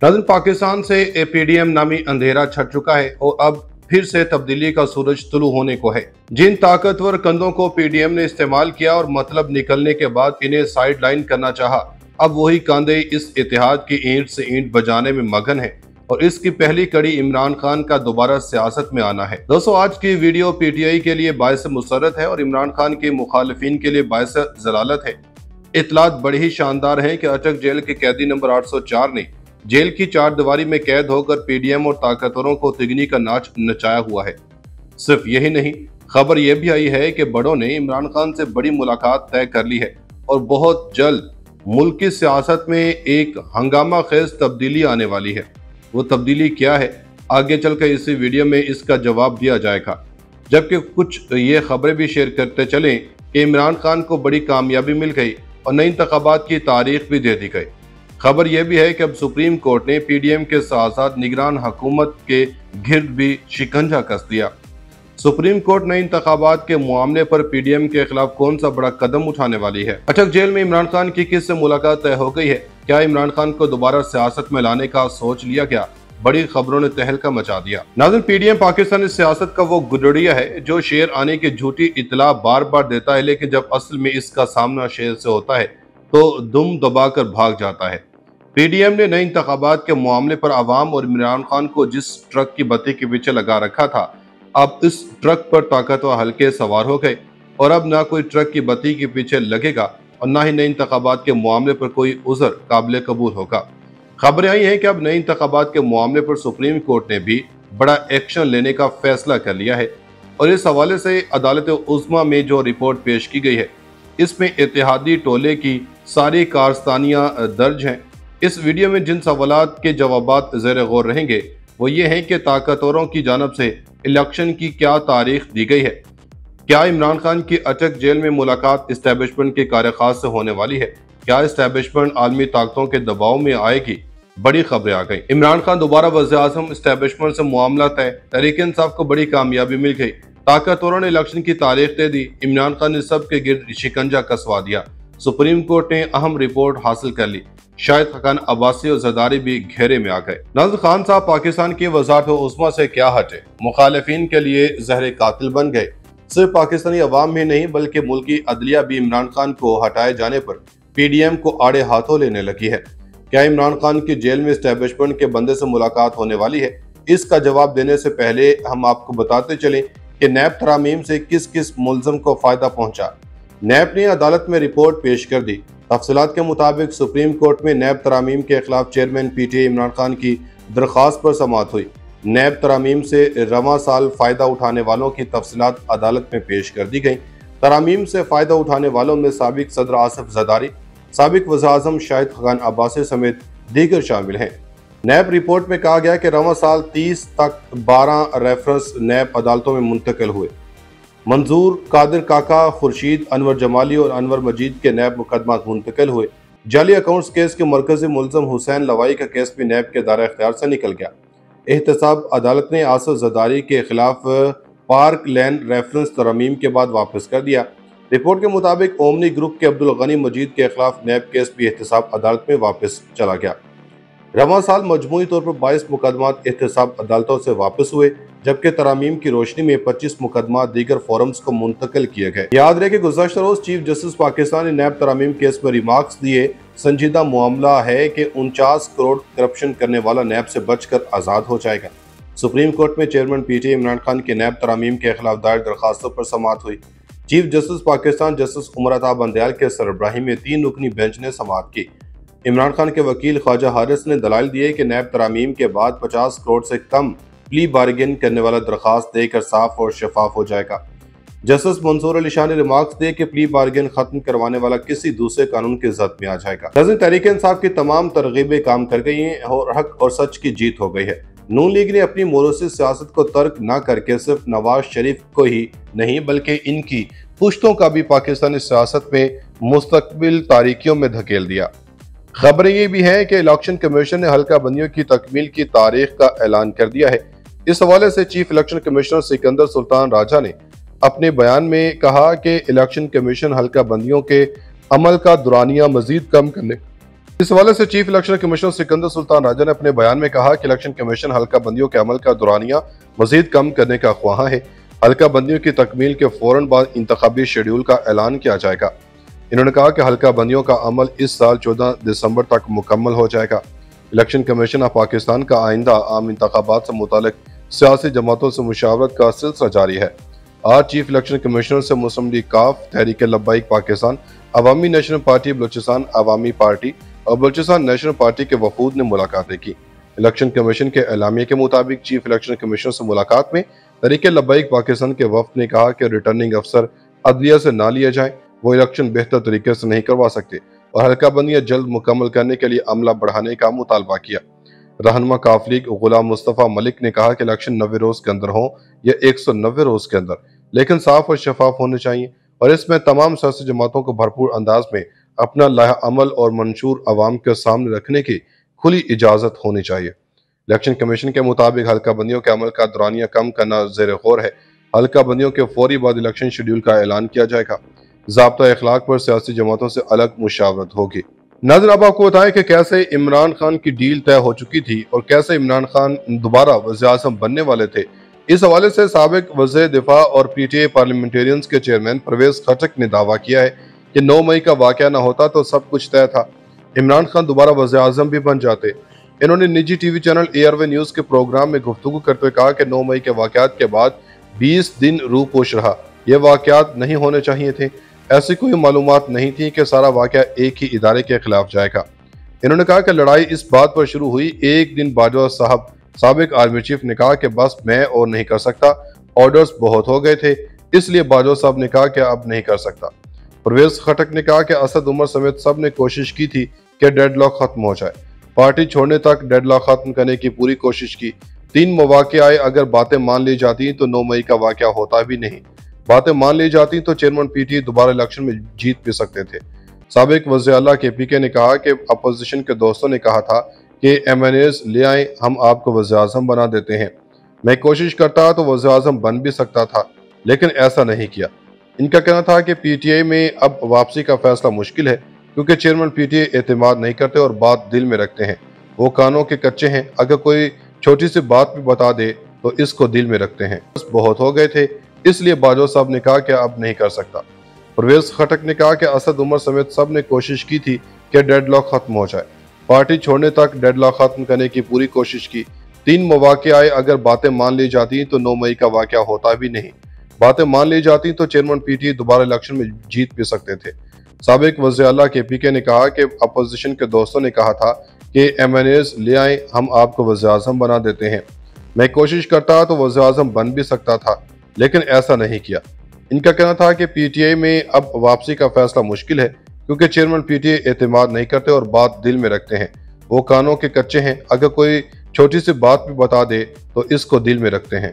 नाज़रीन, पाकिस्तान से पीडीएम नामी अंधेरा छट चुका है और अब फिर से तब्दीली का सूरज तुलू होने को है। जिन ताकतवर कंधों को पीडीएम ने इस्तेमाल किया और मतलब निकलने के बाद इन्हें साइड लाइन करना चाहा, अब वही कंधे इस इत्तेहाद की ईंट से ईंट बजाने में मगन है और इसकी पहली कड़ी इमरान खान का दोबारा सियासत में आना है। दोस्तों, आज की वीडियो पीटीआई के लिए बायस मुसरत है और इमरान खान के मुखालिफिन के लिए बायस जलालत है। इतलात बड़ी ही शानदार है कि अटक जेल के कैदी नंबर 804 ने जेल की चार दीवारी में कैद होकर पीडीएम और ताकतवरों को तिगनी का नाच नचाया हुआ है। सिर्फ यही नहीं, खबर यह भी आई है कि बड़ों ने इमरान खान से बड़ी मुलाकात तय कर ली है और बहुत जल्द मुल्क की सियासत में एक हंगामा खेज तब्दीली आने वाली है। वो तब्दीली क्या है, आगे चलकर इसी वीडियो में इसका जवाब दिया जाएगा। जबकि कुछ ये खबरें भी शेयर करते चलें कि इमरान खान को बड़ी कामयाबी मिल गई और नई इंतखाबात की तारीख भी दे दी गई। खबर यह भी है कि अब सुप्रीम कोर्ट ने पीडीएम के साथ साथ निगरान हुकूमत के गिर्द भी शिकंजा कस दिया। सुप्रीम कोर्ट नए इंतखाबात के मामले पर पीडीएम के खिलाफ कौन सा बड़ा कदम उठाने वाली है? अटक जेल में इमरान खान की किससे मुलाकात तय हो गई है? क्या इमरान खान को दोबारा सियासत में लाने का सोच लिया गया? बड़ी खबरों ने तहलका मचा दिया। नाज़रीन, पीडीएम पाकिस्तानी सियासत का वो गुडड़िया है जो शेर आने की झूठी इतला बार बार देता है, लेकिन जब असल में इसका सामना शेर से होता है तो दुम दबाकर भाग जाता है। पीडीएम ने नए इंतखाबात के मामले पर आवाम और इमरान खान को जिस ट्रक की बत्ती के पीछे लगा रखा था, अब इस ट्रक पर ताकतवर हल्के सवार हो गए और अब ना कोई ट्रक की बत्ती के पीछे लगेगा और ना ही नए इंतखाबात के मामले पर कोई उज़र काबिल कबूल होगा। खबरें आई हैं कि अब नए इंतखाबात के मामले पर सुप्रीम कोर्ट ने भी बड़ा एक्शन लेने का फैसला कर लिया है और इस हवाले से अदालत उज़्मा में जो रिपोर्ट पेश की गई है, इसमें इत्तेहादी टोले की सारी कारस्तानियां दर्ज हैं। इस वीडियो में जिन सवालात के जवाबात ज़ेर गौर रहेंगे वो ये हैं कि ताकतवरों की जानब से इलेक्शन की क्या तारीख दी गई है, क्या इमरान खान की अटक जेल में मुलाकात इस्टेब्लिशमेंट के कार्यखास से होने वाली है, क्या इस्टेब्लिशमेंट आलमी ताकतों के दबाव में आएगी? बड़ी खबरें आ गई। इमरान खान दोबारा वज़ीर-ए-आज़म, इस्टेब्लिशमेंट से मामला तय, तहरीक इंसाफ को बड़ी कामयाबी मिल गई, ताकतवरों ने इलेक्शन की तारीख दे दी, इमरान खान ने सब के गिर्द शिकंजा कसवा दिया, सुप्रीम कोर्ट ने अहम रिपोर्ट हासिल कर ली, शाहिद खान अब्बासी और जरदारी भी घेरे में आ गए। नाज़रीन, खान साहब पाकिस्तान की वज़ारत उज़्मा से क्या हटे, मुखालिफिन के लिए जहर कातिल बन गए। सिर्फ पाकिस्तानी अवाम में नहीं बल्कि मुल्की अदलिया भी इमरान खान को हटाए जाने पर पीडीएम को आड़े हाथों लेने लगी है। क्या इमरान खान की जेल में इस्टेब्लिशमेंट के बंदे से मुलाकात होने वाली है? इसका जवाब देने से पहले हम आपको बताते चलें कि नैब तरामीम से किस किस मुलजम को फायदा पहुंचा। नैब ने अदालत में रिपोर्ट पेश कर दी। तफसीलात के मुताबिक सुप्रीम कोर्ट में नैब तरामीम के खिलाफ चेयरमैन पीटीआई इमरान खान की दरख्वास्त पर समाअत हुई। नैब तरामीम से रवां साल फ़ायदा उठाने वालों की तफसीलात अदालत में पेश कर दी गई। तरामीम से फ़ायदा उठाने वालों में साबिक सदर आसिफ जरदारी, साबिक वज़ीर-ए-आज़म शाहिद खान अब्बासी समेत दीगर शामिल हैं। नैब रिपोर्ट में कहा गया कि रवां साल 30 तक 12 रेफरेंस नैब अदालतों में मुंतकिल हुए। मंजूर, कादिर काका, खुर्शीद, अनवर जमाली और अनवर मजीद के नैब मुकदमा मुंतकिल हुए। जाली अकाउंट्स केस के मरकजी मुलजम हुसैन लवाई का केस भी नैब के दायरा इख्तियार से निकल गया। एहतसाब अदालत ने आसिफ जरदारी के खिलाफ पार्क लैन रेफरेंस तरमीम के बाद वापस कर दिया। रिपोर्ट के मुताबिक ओमनी ग्रुप के अब्दुल गनी मजीद के खिलाफ नैब केस भी एहतसाब अदालत में वापस चला गया। रवां साल मजमूई तौर पर 22 मुकदमात एहतसाब अदालतों से वापस हुए, जबकि तरामीम की रोशनी में 25 मुकदमा दीगर फोरम्स को मुंतकिल किए गए। याद रहे कि गुज़श्ता रोज चीफ जस्टिस पाकिस्तान ने नैब तरामीम केस में रिमार्क्स दिए, संजीदा मामला है कि 49 करोड़ करप्शन करने वाला नैब से बचकर आज़ाद हो जाएगा। सुप्रीम कोर्ट में चेयरमैन पीटीआई इमरान खान की नैब तरामीम के खिलाफ दायर दरखास्तों पर समाअत हुई। Chief justice Pakistan justice Umar Ata Bandial के सरबराही में 3 रुकनी बेंच ने समाअत की। इमरान खान के वकील ख्वाजा हारिस ने दलाइल दिए कि नैब तरामीम के बाद 50 करोड़ से कम प्ली बार्गेन करने वाला दरखास्त देकर साफ और शफाफ हो जाएगा। जस्टिस मंसूर अली शाह ने रिमार्क्स दिए कि प्ली बार्गेन खत्म करवाने वाला किसी दूसरे कानून की जद में आ जाएगा। नाज़रीन, तहरीक इंसाफ की तमाम तरगीबें काम कर गई हैं और हक और सच की जीत हो गई है। नून लीग ने अपनी मोरूसी सियासत को तर्क न करके सिर्फ नवाज शरीफ को ही नहीं बल्कि इनकी पुश्तों का भी पाकिस्तानी सियासत में मुस्तकबिल तारीकियों में धकेल दिया। खबरें ये भी हैं कि इलेक्शन कमीशन ने हल्का बंदियों की तकमील की तारीख का ऐलान कर दिया है। इस हवाले से chief election commissioner Sikandar Sultan Raja ने अपने बयान में कहा कि इलेक्शन कमीशन हल्का बंदियों के अमल का दुरानिया मजीद कम करने इस हवाले से chief election commissioner Sikandar Sultan Raja ने अपने बयान में कहा कि इलेक्शन कमीशन हल्का बंदियों के अमल का दुरानिया मजीद कम करने का ख्वाह है। हल्का बंदियों की तकमील के फौरन बाद इंतखाबी शेड्यूल का ऐलान किया जाएगा। इन्होंने कहा कि हल्का बंदियों का अमल इस साल 14 दिसंबर तक मुकम्मल हो जाएगा। इलेक्शन कमीशन ऑफ पाकिस्तान का आइंदा आम इंतखाबात से मुतालिक सियासी जमातों से मुशावरत का सिलसिला जारी है। आज चीफ इलेक्शन कमिश्नर से मुस्लिम लीग काफ, तहरीक लब्बाइक पाकिस्तान, अवामी नेशनल पार्टी बलूचिस्तान अवामी पार्टी और बलूचिस्तान नेशनल पार्टी के वफूद ने मुलाकातें की। इलेक्शन कमीशन के एलामिया के मुताबिक चीफ इलेक्शन कमिश्नर से मुलाकात में तहरीक लब्बाइक पाकिस्तान के वफद ने कहा कि रिटर्निंग अफसर अदलिया से ना लिया जाए, वो इलेक्शन बेहतर तरीके से नहीं करवा सकते और हल्का बंदियां जल्द मुकम्मल करने के लिए अमला बढ़ाने का मुतालबा किया। रहनुमा काफ लीग गुलाम मुस्तफ़ा मलिक ने कहा कि इलेक्शन 90 रोज के अंदर हो या 190 रोज के अंदर, लेकिन साफ और शफाफ होने चाहिए और इसमें तमाम सियासी जमातों को भरपूर अंदाज में अपना लाहा अमल और मंशूर अवाम के सामने रखने की खुली इजाजत होनी चाहिए। इलेक्शन कमीशन के मुताबिक हल्का बंदियों के अमल का दुरानिया कम करना ज़ेर गौर है। हल्का बंदियों के फौरी बाद इलेक्शन शेड्यूल का ऐलान किया जाएगा। ज़ाब्ता अखलाक पर सियासी जमातों से अलग मुशावरत होगी। नाज़रीन, अब आपको बताएं कि कैसे इमरान खान की डील तय हो चुकी थी और कैसे इमरान खान दोबारा वज़ीर-ए-आज़म बनने वाले थे। इस हवाले से साबिक वज़ीर दिफा और पीटीआई पार्लियामेंटेरियंस के चेयरमैन परवेज खटक ने दावा किया है कि 9 मई का वाक़या न होता तो सब कुछ तय था, इमरान खान दोबारा वज़ीर-ए-आज़म भी बन जाते। इन्होंने निजी टीवी चैनल एयरवे न्यूज़ के प्रोग्राम में गुफ्तगू करते हुए कहा कि 9 मई के वाक़यात के बाद 20 दिन रूपोश रहा। ये वाक़यात नहीं होने चाहिए थे। ऐसी कोई मालूमात नहीं थी कि सारा वाक़या एक ही इदारे के खिलाफ जाएगा। इन्होंने कहा कि लड़ाई इस बात पर शुरू हुई, एक दिन बाजवा साहब साबिक आर्मी चीफ ने कहा कि बस मैं और नहीं कर सकता, ऑर्डर्स बहुत हो गए थे, इसलिए बाजवा साहब ने कहा कि अब नहीं कर सकता। परवेज खटक ने कहा कि असद उमर समेत सब ने कोशिश की थी कि डेडलॉक खत्म हो जाए। पार्टी छोड़ने तक डेडलॉक खत्म करने की पूरी कोशिश की। 3 मौके आए, अगर बातें मान ली जाती तो 9 मई का वाक़या होता भी नहीं। बातें मान ली जाती तो चेयरमैन पीटीआई दोबारा इलेक्शन में जीत भी सकते थे। साबिक वज़ीर आला केपीके ने कहा कि अपोजिशन के दोस्तों ने कहा था कि एमएनएस ले आए, हम आपको वज़ीर-ए-आज़म बना देते हैं। मैं कोशिश करता तो वज़ीर-ए-आज़म बन भी सकता था, लेकिन ऐसा नहीं किया। इनका कहना था कि पीटीआई में अब वापसी का फैसला मुश्किल है क्योंकि चेयरमैन पीटीआई एतमाद नहीं करते और बात दिल में रखते हैं। वो कानों के कच्चे हैं, अगर कोई छोटी सी बात भी बता दे तो इसको दिल में रखते हैं। बहुत हो गए थे, इसलिए बाजवा साहब ने कहा कि अब नहीं कर सकता। परवेज खटक ने कहा कि असद उमर समेत सब ने कोशिश की थी कि डेडलॉक खत्म हो जाए। पार्टी छोड़ने तक डेडलॉक खत्म करने की पूरी कोशिश की। 3 मौके आए, अगर बातें मान ली जाती तो 9 मई का वाक़या होता भी नहीं। बातें मान ली जाती तो चेयरमैन पीटीआई दोबारा इलेक्शन में जीत भी सकते थे। साबिक वज़ीर आला केपीके ने कहा कि अपोजिशन के दोस्तों ने कहा था कि एमएनएस ले आए, हम आपको वज़ीर-ए-आज़म बना देते हैं। मैं कोशिश करता तो वज़ीर-ए-आज़म बन भी सकता था, लेकिन ऐसा नहीं किया। इनका कहना था कि पीटीआई में अब वापसी का फैसला मुश्किल है क्योंकि चेयरमैन पीटीआई एतमाद नहीं करते और बात दिल में रखते हैं। वो कानों के कच्चे हैं, अगर कोई छोटी सी बात भी बता दे तो इसको दिल में रखते हैं।